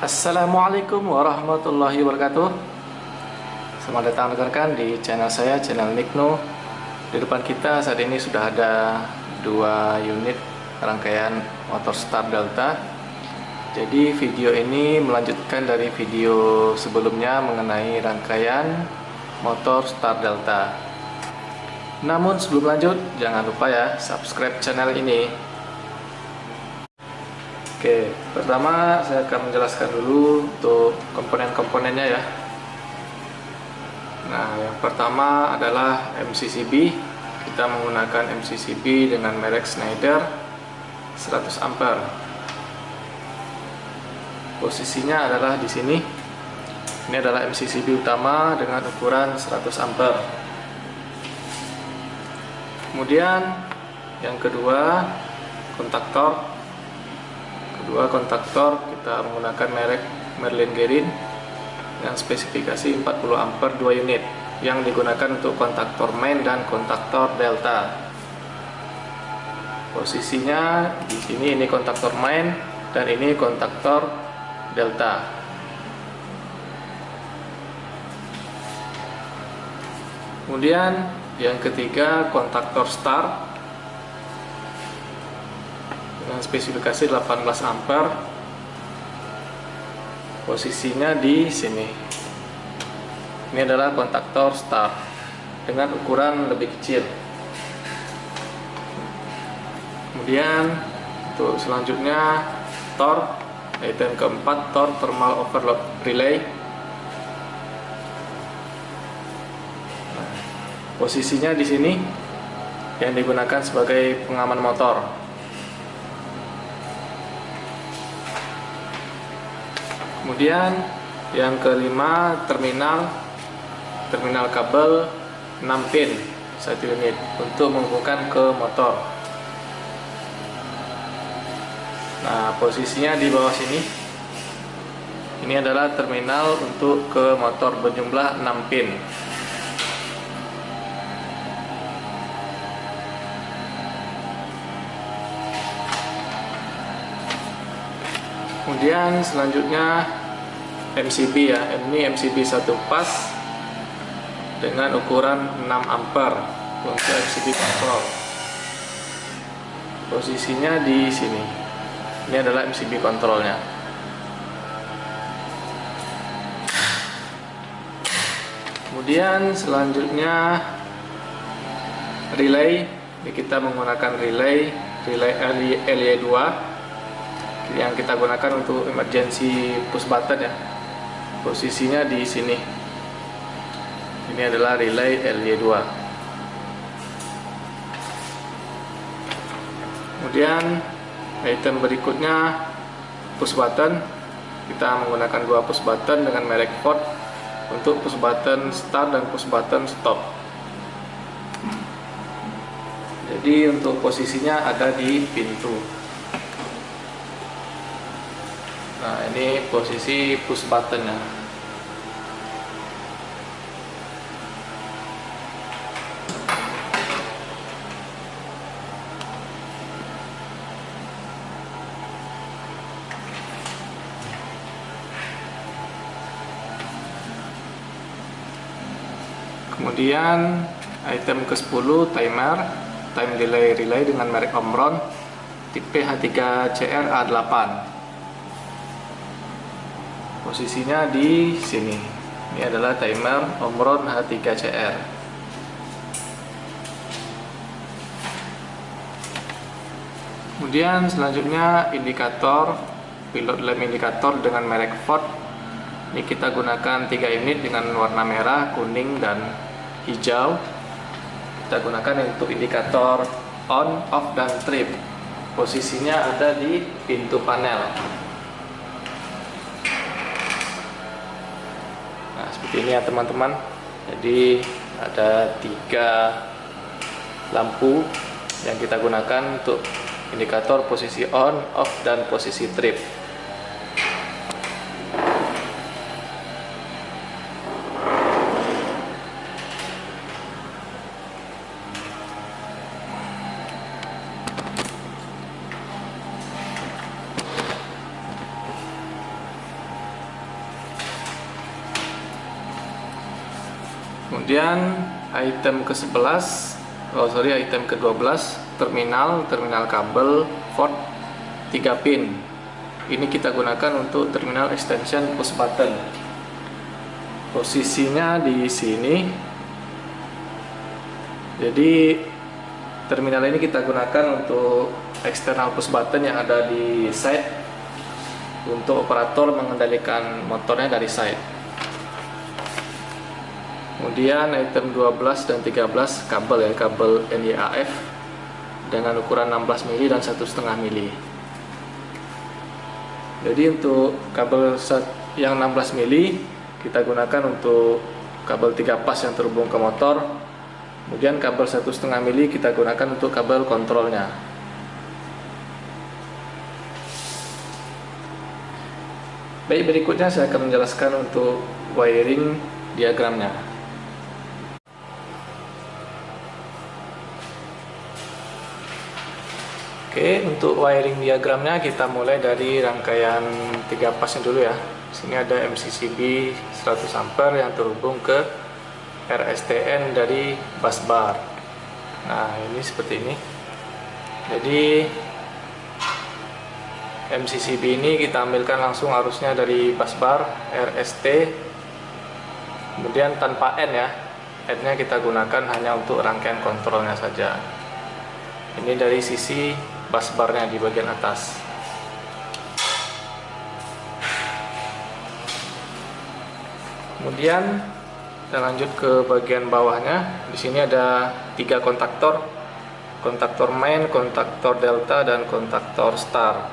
Assalamualaikum warahmatullahi wabarakatuh. Selamat datang rekan-rekan di channel saya, channel Nikno. Di depan kita saat ini sudah ada dua unit rangkaian motor Star Delta. Jadi video ini melanjutkan dari video sebelumnya mengenai rangkaian motor Star Delta. Namun sebelum lanjut, jangan lupa ya subscribe channel ini. Oke, pertama saya akan menjelaskan dulu untuk komponen-komponennya ya. Nah, yang pertama adalah MCCB. Kita menggunakan MCCB dengan merek Schneider 100 ampere. Posisinya adalah di sini. Ini adalah MCCB utama dengan ukuran 100 ampere. Kemudian yang kedua, kontaktor. Kedua kontaktor kita menggunakan merek Merlin Gerin dengan spesifikasi 40 ampere 2 unit yang digunakan untuk kontaktor main dan kontaktor delta. Posisinya di sini ini kontaktor main dan ini kontaktor delta. Kemudian yang ketiga kontaktor star dengan spesifikasi 18 ampere. Posisinya di sini. Ini adalah kontaktor star dengan ukuran lebih kecil. Kemudian untuk selanjutnya Tor, item keempat, Tor thermal overload relay. Posisinya di sini yang digunakan sebagai pengaman motor. Kemudian yang kelima terminal kabel 6 pin 1 unit untuk menghubungkan ke motor. Nah, posisinya di bawah sini. Ini adalah terminal untuk ke motor berjumlah 6 pin. Kemudian selanjutnya MCB ya, ini MCB 1 pas dengan ukuran 6 ampere untuk MCB kontrol. Posisinya di sini. Ini adalah MCB kontrolnya. Kemudian selanjutnya relay. Ini kita menggunakan relay LY2 yang kita gunakan untuk emergency push button ya. Posisinya di sini. Ini adalah relay LY2. Kemudian item berikutnya push button. Kita menggunakan dua push button dengan merek Ford untuk push button start dan push button stop. Jadi untuk posisinya ada di pintu. Nah, ini posisi push buttonnya. Kemudian item ke-10 timer, time delay relay dengan merek Omron tipe H3CR A8. Posisinya di sini. Ini adalah timer Omron H3CR. Kemudian selanjutnya indikator, pilot lamp indikator dengan merek Ford. Ini kita gunakan 3 unit dengan warna merah, kuning, dan hijau. Kita gunakan untuk indikator on, off, dan trip. Posisinya ada di pintu panel. Nah, seperti ini ya teman-teman. Jadi ada 3 lampu yang kita gunakan untuk indikator posisi on, off, dan posisi trip. Kemudian item ke-11, item ke-12, terminal kabel port 3 pin. Ini kita gunakan untuk terminal extension push button. Posisinya di sini. Jadi terminal ini kita gunakan untuk eksternal push button yang ada di side, untuk operator mengendalikan motornya dari side. Kemudian item 12 dan 13 kabel kabel NIAF dengan ukuran 16 mili dan 1,5 mili. Jadi untuk kabel yang 16 mili kita gunakan untuk kabel 3 pas yang terhubung ke motor. Kemudian kabel 1,5 mili kita gunakan untuk kabel kontrolnya. Baik, berikutnya saya akan menjelaskan untuk wiring diagramnya. Oke, untuk wiring diagramnya kita mulai dari rangkaian 3 pasnya dulu ya. Sini ada MCCB 100 ampere yang terhubung ke RSTN dari busbar. Nah, ini seperti ini. Jadi MCCB ini kita ambilkan langsung arusnya dari busbar RST, kemudian tanpa N ya. N-nya kita gunakan hanya untuk rangkaian kontrolnya saja. Ini dari sisi busbarnya di bagian atas. Kemudian kita lanjut ke bagian bawahnya. Di sini ada 3 kontaktor main, kontaktor delta, dan kontaktor star.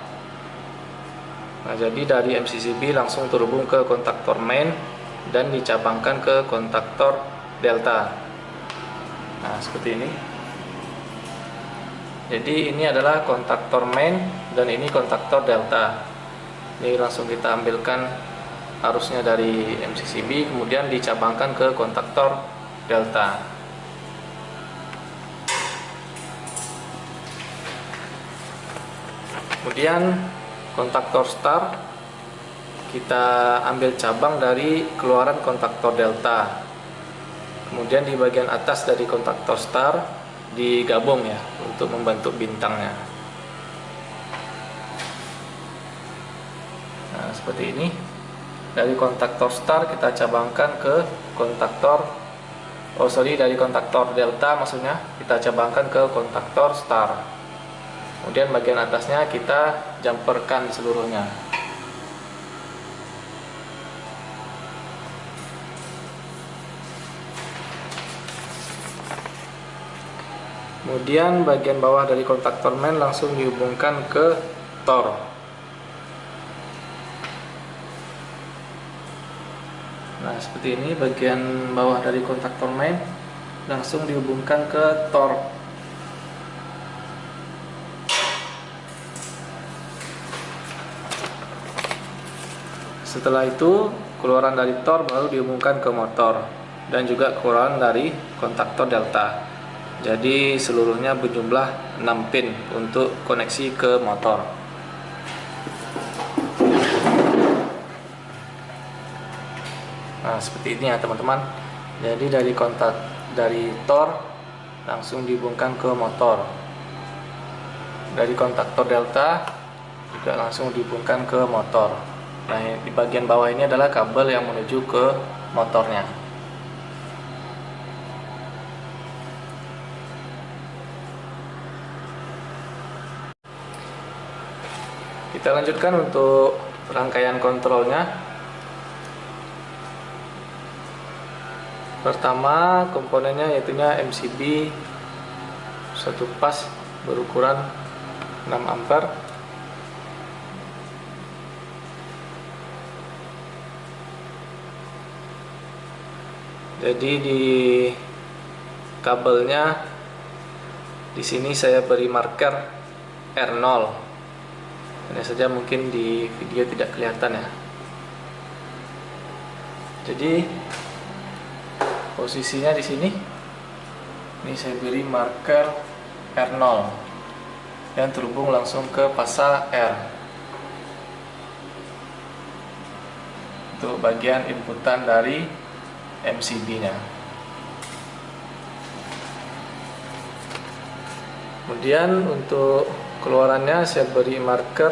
Nah, jadi dari MCCB langsung terhubung ke kontaktor main dan dicabangkan ke kontaktor delta. Nah, seperti ini. Jadi ini adalah kontaktor main dan ini kontaktor delta. Ini langsung kita ambilkan arusnya dari MCCB, kemudian dicabangkan ke kontaktor delta. Kemudian kontaktor star kita ambil cabang dari keluaran kontaktor delta. Kemudian di bagian atas dari kontaktor star digabung ya untuk membentuk bintangnya. Nah, seperti ini. Dari kontaktor star kita cabangkan ke kontaktor dari kontaktor delta maksudnya kita cabangkan ke kontaktor star. Kemudian bagian atasnya kita jumperkan seluruhnya. Kemudian bagian bawah dari kontaktor main langsung dihubungkan ke tor. Nah, seperti ini bagian bawah dari kontaktor main langsung dihubungkan ke tor. Setelah itu keluaran dari tor baru dihubungkan ke motor dan juga keluaran dari kontaktor delta. Jadi seluruhnya berjumlah 6 pin untuk koneksi ke motor. Nah, seperti ini ya teman-teman. Jadi dari tor langsung dihubungkan ke motor. Dari kontaktor delta juga langsung dihubungkan ke motor. Nah, di bagian bawah ini adalah kabel yang menuju ke motornya. Kita lanjutkan untuk rangkaian kontrolnya. Pertama komponennya yaitunya MCB 1 pas berukuran 6 ampere. Jadi di kabelnya di sini saya beri marker R0. Ini saja mungkin di video tidak kelihatan ya. Jadi posisinya di sini. Ini saya beri marker R0 yang terhubung langsung ke pasal R. Untuk bagian inputan dari MCB-nya. Kemudian untuk keluarannya saya beri marker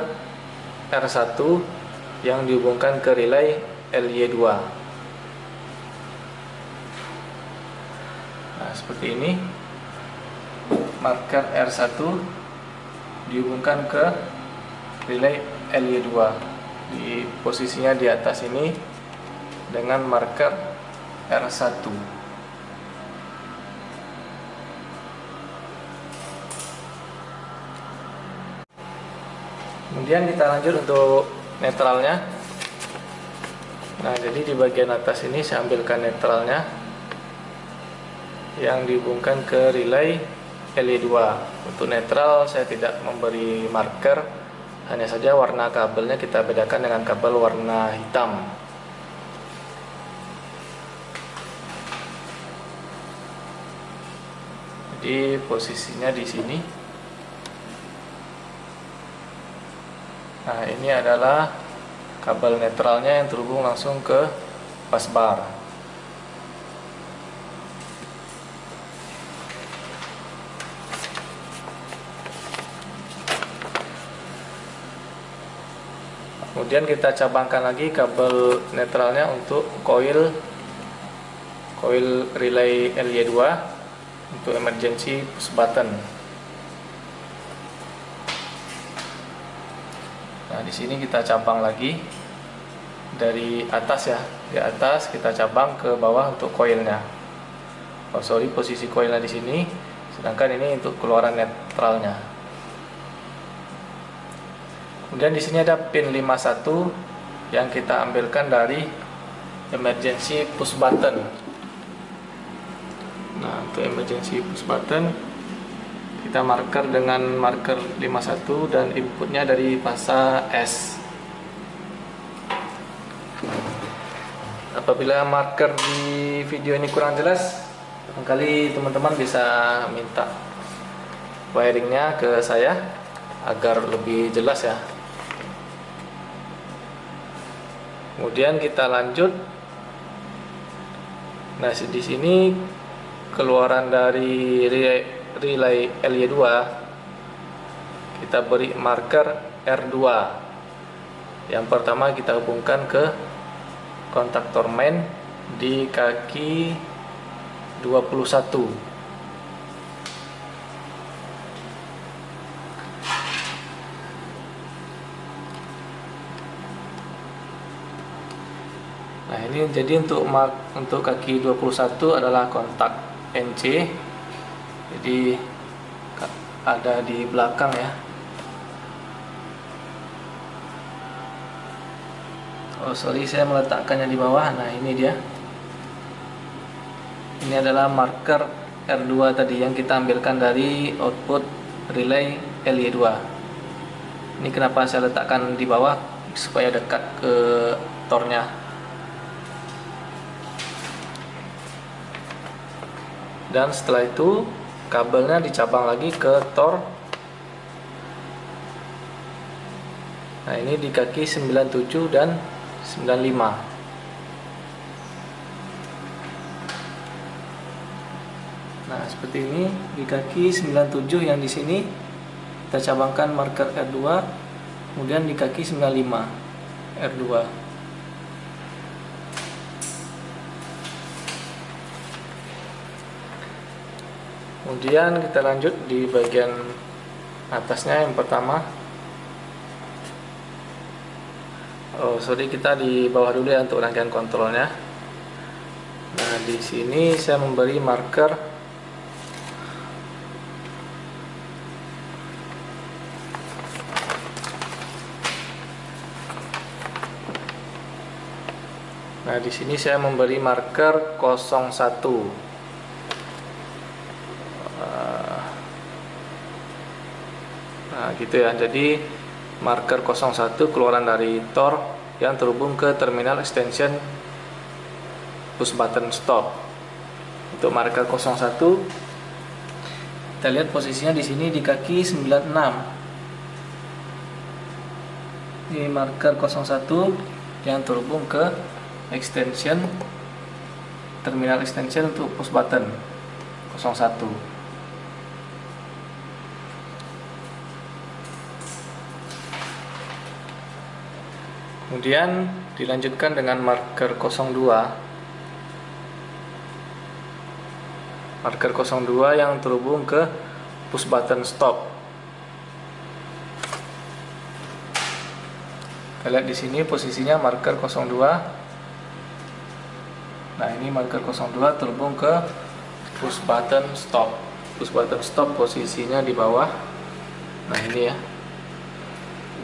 R1 yang dihubungkan ke relay LY2. Nah, seperti ini. Marker R1 dihubungkan ke relay LY2 di posisinya di atas ini dengan marker R1. Kemudian kita lanjut untuk netralnya. Nah, jadi di bagian atas ini saya ambilkan netralnya yang dihubungkan ke relay LY2. Untuk netral saya tidak memberi marker, hanya saja warna kabelnya kita bedakan dengan kabel warna hitam. Jadi posisinya di sini. Nah, ini adalah kabel netralnya yang terhubung langsung ke busbar. Kemudian kita cabangkan lagi kabel netralnya untuk koil relay LY2 untuk emergency push button. Nah, di sini kita cabang lagi dari atas ya, di atas kita cabang ke bawah untuk koilnya. Oh sorry, posisi koilnya di sini, sedangkan ini untuk keluaran netralnya. Kemudian di sini ada pin 51 yang kita ambilkan dari emergency push button. Nah, untuk emergency push button kita marker dengan marker 51 dan inputnya dari fasa S. Apabila marker di video ini kurang jelas, barangkali teman-teman bisa minta wiringnya ke saya agar lebih jelas ya. Kemudian kita lanjut. Nah, di sini keluaran dari relay LY2 kita beri marker R2. Yang pertama kita hubungkan ke kontaktor main di kaki 21. Nah, ini jadi untuk kaki 21 adalah kontak NC. Jadi ada di belakang ya. Oh sorry, saya meletakkannya di bawah. Nah, ini dia. Ini adalah marker R2 tadi yang kita ambilkan dari output relay LY2. Ini kenapa saya letakkan di bawah, supaya dekat ke tornya. Dan setelah itu kabelnya dicabang lagi ke tor. Nah, ini di kaki 97 dan 95. Nah, seperti ini di kaki 97 yang di sini kita cabangkan marker R2, kemudian di kaki 95 R2. Kemudian kita lanjut di bagian atasnya. Yang pertama, oh sorry, kita di bawah dulu ya untuk rangkaian kontrolnya. Nah, di sini saya memberi marker Nah, di sini saya memberi marker 01. Nah, gitu ya. Jadi marker 01 keluaran dari tor yang terhubung ke terminal extension push button stop. Untuk marker 01 kita lihat posisinya di sini di kaki 96. Ini marker 01 yang terhubung ke extension terminal extension untuk push button 01. Kemudian dilanjutkan dengan marker 02. Marker 02 yang terhubung ke push button stop. Kita lihat di sini posisinya marker 02. Nah, ini marker 02 terhubung ke push button stop. Push button stop posisinya di bawah. Nah, ini ya.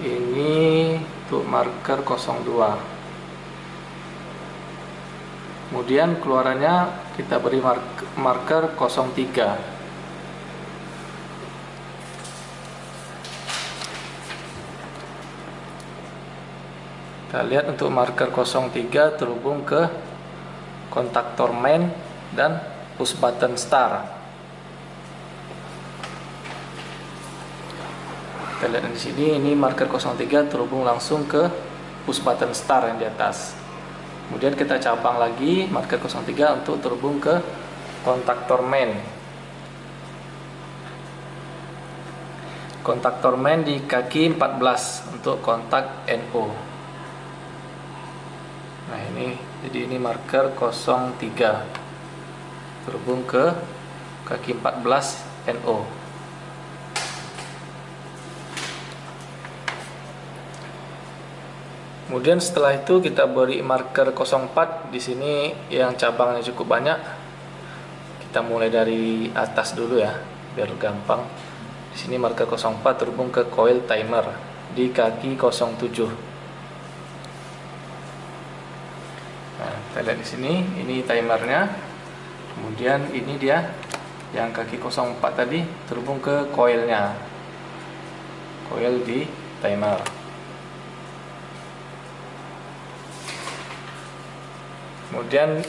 Ini untuk marker 02. Kemudian keluarannya kita beri marker 03. Kita lihat untuk marker 03 terhubung ke kontaktor main dan push button start. Kita lihat di sini, ini marker 03 terhubung langsung ke push button start yang di atas. Kemudian kita cabang lagi marker 03 untuk terhubung ke kontaktor main. Kontaktor main di kaki 14 untuk kontak NO. Nah, ini jadi ini marker 03 terhubung ke kaki 14 NO. Kemudian setelah itu kita beri marker 04. Di sini yang cabangnya cukup banyak. Kita mulai dari atas dulu ya, biar gampang. Di sini marker 04 terhubung ke coil timer di kaki 07. Nah, kita lihat di sini, ini timernya. Kemudian ini dia yang kaki 04 tadi terhubung ke coilnya. Coil di timer. Kemudian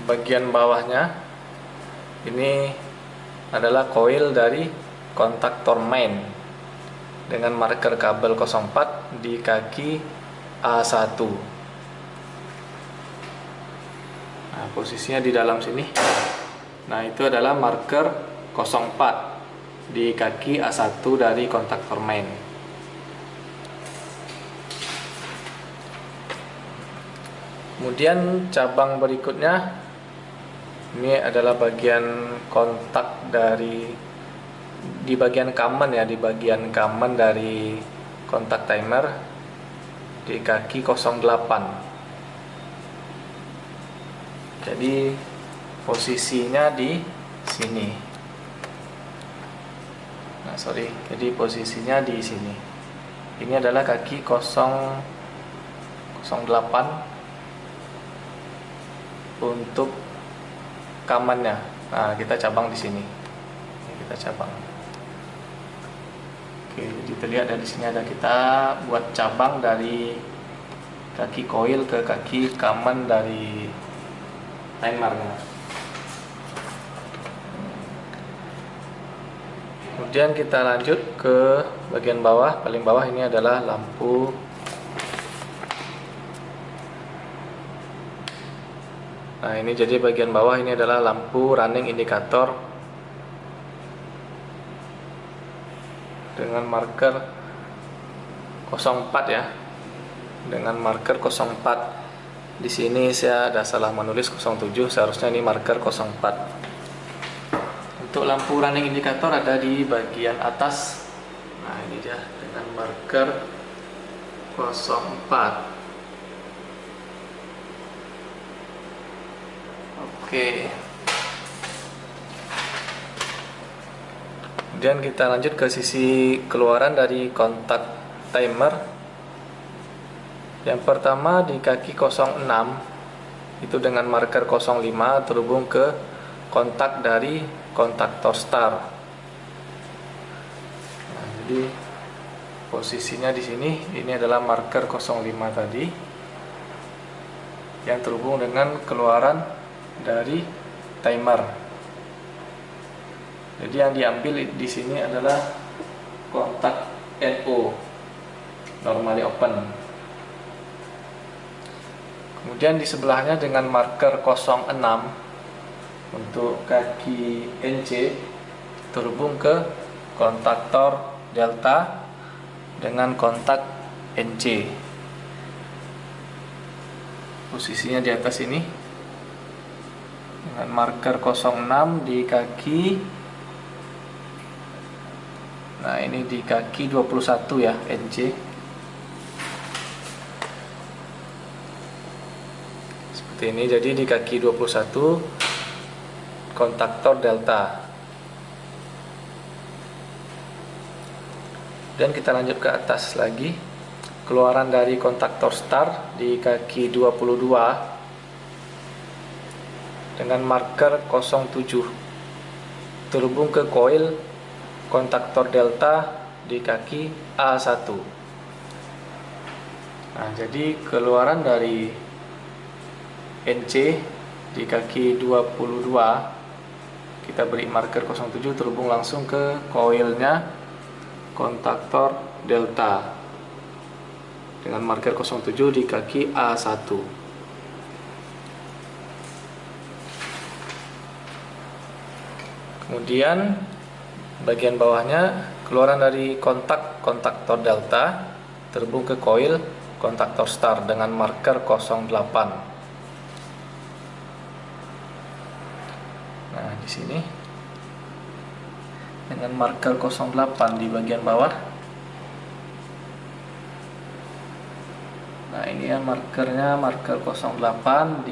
bagian bawahnya ini adalah coil dari kontaktor main dengan marker kabel 04 di kaki A1. Nah, posisinya di dalam sini. Nah, itu adalah marker 04 di kaki A1 dari kontaktor main. Kemudian cabang berikutnya ini adalah bagian kontak dari di bagian common ya, di bagian common dari kontak timer di kaki 08. Jadi posisinya di sini. Nah, sorry. Jadi posisinya di sini. Ini adalah kaki 08 untuk kamannya. Nah, kita cabang di sini. Kita cabang. Oke, jadi terlihat dari sini ada kita buat cabang dari kaki coil ke kaki kaman dari timernya. Kemudian kita lanjut ke bagian bawah. Paling bawah ini adalah lampu. Nah, ini jadi bagian bawah ini adalah lampu running indikator dengan marker 04 ya. Dengan marker 04. Di sini saya ada salah menulis 07, seharusnya ini marker 04. Untuk lampu running indikator ada di bagian atas. Nah, ini dia dengan marker 04. Oke. Kemudian kita lanjut ke sisi keluaran dari kontak timer. Yang pertama di kaki 06 itu dengan marker 05 terhubung ke kontak dari kontaktor start. Nah, jadi posisinya di sini ini adalah marker 05 tadi yang terhubung dengan keluaran dari timer. Jadi yang diambil di sini adalah kontak NO, normally open. Kemudian di sebelahnya dengan marker 06 untuk kaki NC terhubung ke kontaktor delta dengan kontak NC. posisinya di atas ini dengan marker 06 di kaki. Nah, ini di kaki 21 ya, NC. Seperti ini, jadi di kaki 21 kontaktor delta. Dan kita lanjut ke atas lagi. Keluaran dari kontaktor star di kaki 22 dengan marker 07 terhubung ke koil kontaktor delta di kaki A1. Nah, jadi keluaran dari NC di kaki 22 kita beri marker 07 terhubung langsung ke koilnya kontaktor delta dengan marker 07 di kaki A1. Kemudian bagian bawahnya keluaran dari kontaktor delta terhubung ke koil kontaktor star dengan marker 08. Nah, di sini dengan marker 08 di bagian bawah. Nah, ini ya markernya, marker 08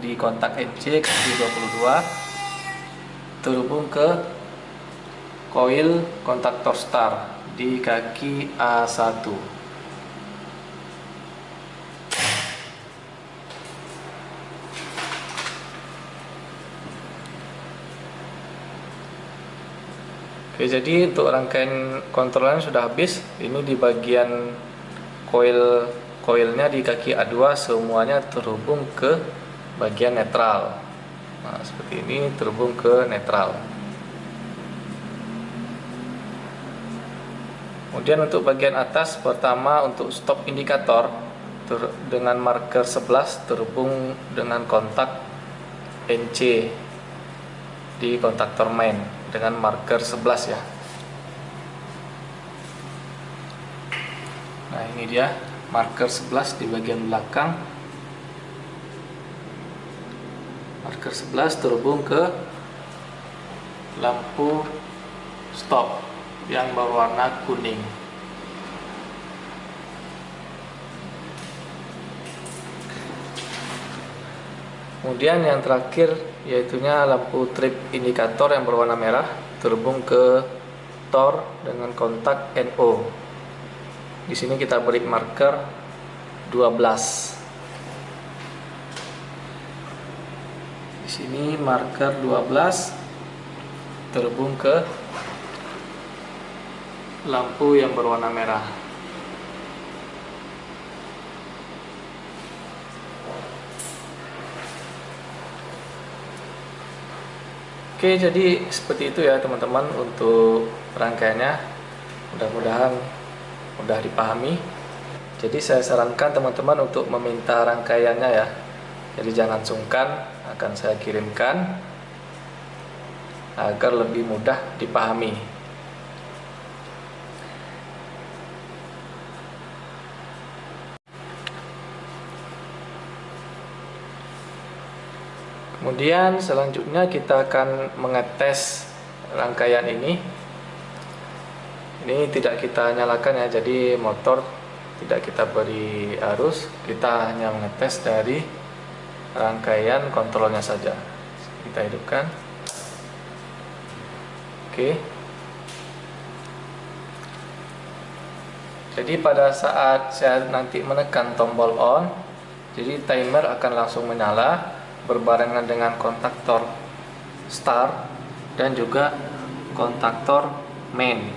di kontak NC kaki 22 terhubung ke koil kontaktor star di kaki A1. Oke, jadi untuk rangkaian kontrolnya sudah habis. Ini di bagian koilnya di kaki A2 semuanya terhubung ke bagian netral. Nah, seperti ini terhubung ke netral. Kemudian untuk bagian atas, pertama untuk stop indikator dengan marker 11 terhubung dengan kontak NC di kontaktor main dengan marker 11 ya. Nah, ini dia marker 11 di bagian belakang. Marker 11 terhubung ke lampu stop yang berwarna kuning. Kemudian yang terakhir yaitunya lampu trip indikator yang berwarna merah terhubung ke tor dengan kontak NO. Di sini kita beri marker 12. Di sini marker 12 terhubung ke lampu yang berwarna merah. Oke, jadi seperti itu ya teman-teman untuk rangkaiannya. Mudah-mudahan mudah dipahami. Jadi saya sarankan teman-teman untuk meminta rangkaiannya ya. Jadi jangan sungkan, akan saya kirimkan agar lebih mudah dipahami. Kemudian selanjutnya kita akan mengetes rangkaian ini. Ini tidak kita nyalakan ya, jadi motor tidak kita beri arus, kita hanya mengetes dari rangkaian kontrolnya saja. Kita hidupkan. Oke. Jadi pada saat saya nanti menekan tombol on, jadi timer akan langsung menyala berbarengan dengan kontaktor start dan juga kontaktor main.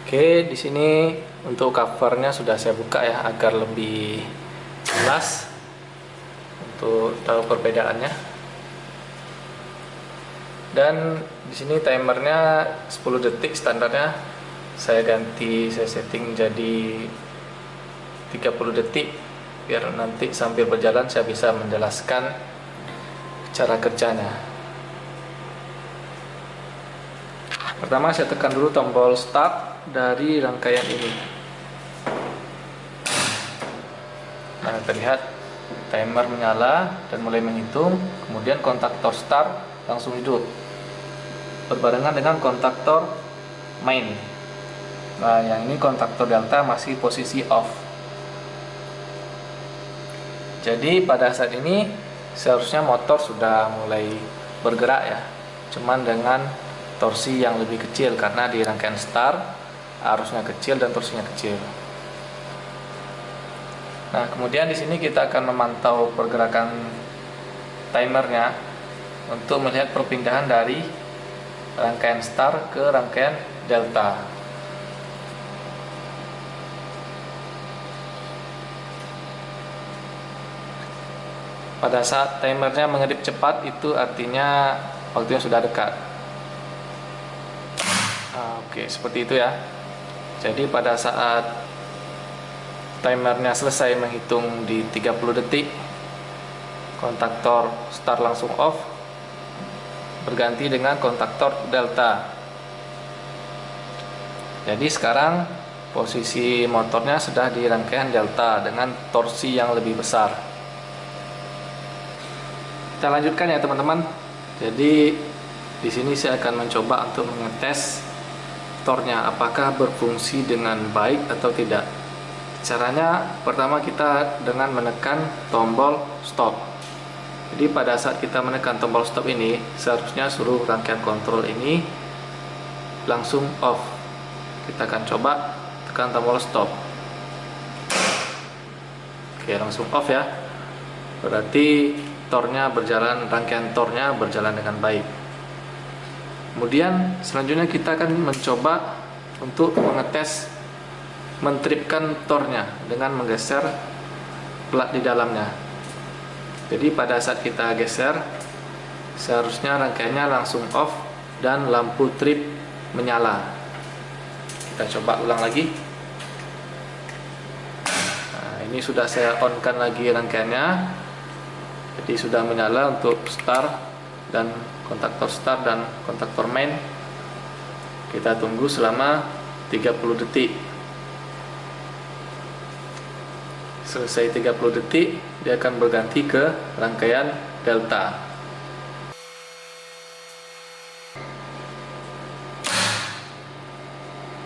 Oke, di sini untuk covernya sudah saya buka ya agar lebih jelas untuk tahu perbedaannya. Dan di sini timernya 10 detik standarnya. Saya setting jadi 30 detik biar nanti sambil berjalan saya bisa menjelaskan cara kerjanya. Pertama saya tekan dulu tombol start dari rangkaian ini. Nah, terlihat timer menyala dan mulai menghitung, kemudian kontaktor start langsung hidup berbarengan dengan kontaktor main. Nah, yang ini kontaktor delta masih posisi off. Jadi pada saat ini seharusnya motor sudah mulai bergerak ya, cuman dengan torsi yang lebih kecil karena di rangkaian start arusnya kecil dan torsinya kecil. Nah, kemudian di sini kita akan memantau pergerakan timernya untuk melihat perpindahan dari rangkaian start ke rangkaian delta. Pada saat timernya mengedip cepat, itu artinya waktunya sudah dekat. Oke, seperti itu ya. Jadi pada saat timernya selesai menghitung di 30 detik, kontaktor start langsung off, berganti dengan kontaktor delta. Jadi sekarang posisi motornya sudah di rangkaian delta dengan torsi yang lebih besar. Kita lanjutkan ya teman-teman. Jadi di sini saya akan mencoba untuk mengetes tornya apakah berfungsi dengan baik atau tidak. Caranya pertama kita dengan menekan tombol stop. Jadi pada saat kita menekan tombol stop ini, seharusnya seluruh rangkaian kontrol ini langsung off. Kita akan coba tekan tombol stop. Oke, langsung off ya. Berarti tornya berjalan, rangkaian tornya berjalan dengan baik. Kemudian selanjutnya kita akan mencoba untuk mengetes mentripkan tornya dengan menggeser plat di dalamnya. Jadi pada saat kita geser, seharusnya rangkaiannya langsung off dan lampu trip menyala. Kita coba ulang lagi. Nah, ini sudah saya on-kan lagi rangkaiannya. Jadi sudah menyala untuk start dan kontaktor start dan kontaktor main. Kita tunggu selama 30 detik. Selesai 30 detik, dia akan berganti ke rangkaian delta.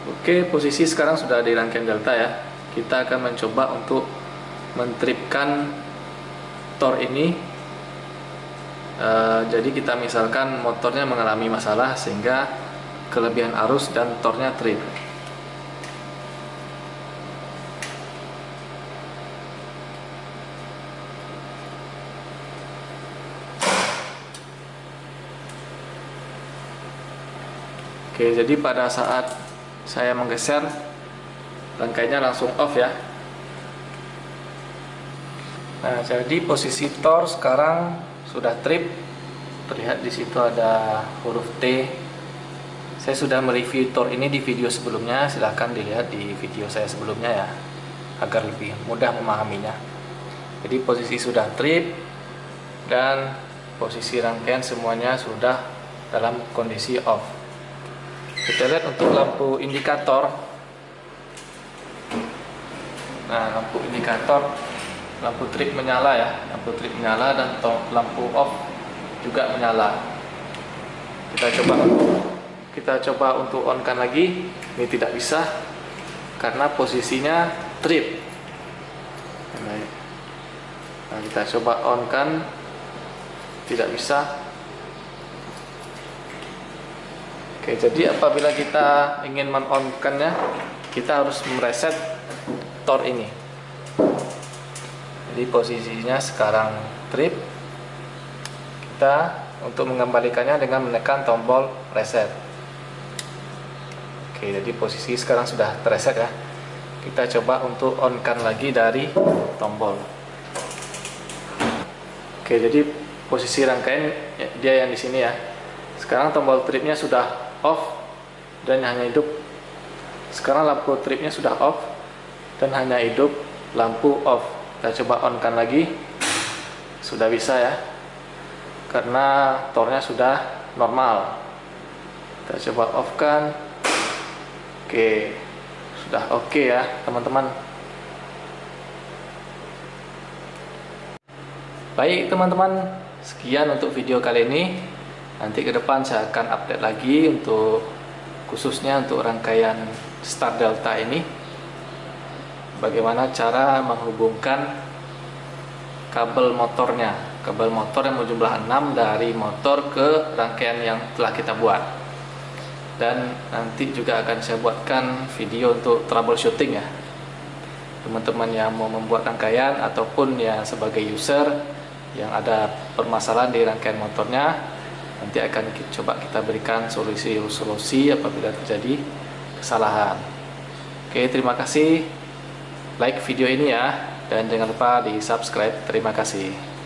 Oke, posisi sekarang sudah di rangkaian delta ya. Kita akan mencoba untuk mentripkan tor ini. Jadi kita misalkan motornya mengalami masalah sehingga kelebihan arus dan tornya trip. Oke, jadi pada saat saya menggeser, rangkaiannya langsung off ya. Nah, jadi posisi tor sekarang sudah trip. Terlihat di situ ada huruf T. Saya sudah mereview tor ini di video sebelumnya, silahkan dilihat di video saya sebelumnya ya, agar lebih mudah memahaminya. Jadi posisi sudah trip dan posisi rangkaian semuanya sudah dalam kondisi off. Kita lihat untuk lampu indikator. Nah, lampu indikator, lampu trip menyala ya, lampu trip menyala dan lampu off juga menyala. Kita coba untuk on-kan lagi. Ini tidak bisa karena posisinya trip. Nah, kita coba on-kan, tidak bisa. Oke, jadi apabila kita ingin men-on-kannya, kita harus mereset tor ini. Jadi posisinya sekarang trip. Kita untuk mengembalikannya dengan menekan tombol reset. Oke, jadi posisi sekarang sudah terreset ya. Kita coba untuk on-kan lagi dari tombol. Oke, jadi posisi rangkaian dia yang di sini ya. Sekarang tombol tripnya sudah off dan hanya hidup. Sekarang lampu tripnya sudah off dan hanya hidup lampu off. Kita coba on kan lagi. Sudah bisa ya, karena tornya sudah normal. Kita coba off kan. Oke, sudah oke ya teman-teman. Baik teman-teman, sekian untuk video kali ini. Nanti ke depan saya akan update lagi untuk khususnya untuk rangkaian Star Delta ini, bagaimana cara menghubungkan kabel motornya, kabel motor yang berjumlah 6 dari motor ke rangkaian yang telah kita buat. Dan nanti juga akan saya buatkan video untuk troubleshooting ya, teman-teman yang mau membuat rangkaian ataupun ya sebagai user yang ada permasalahan di rangkaian motornya, nanti akan coba kita berikan solusi apabila terjadi kesalahan. Oke, terima kasih. Like video ini ya, dan jangan lupa di subscribe. Terima kasih.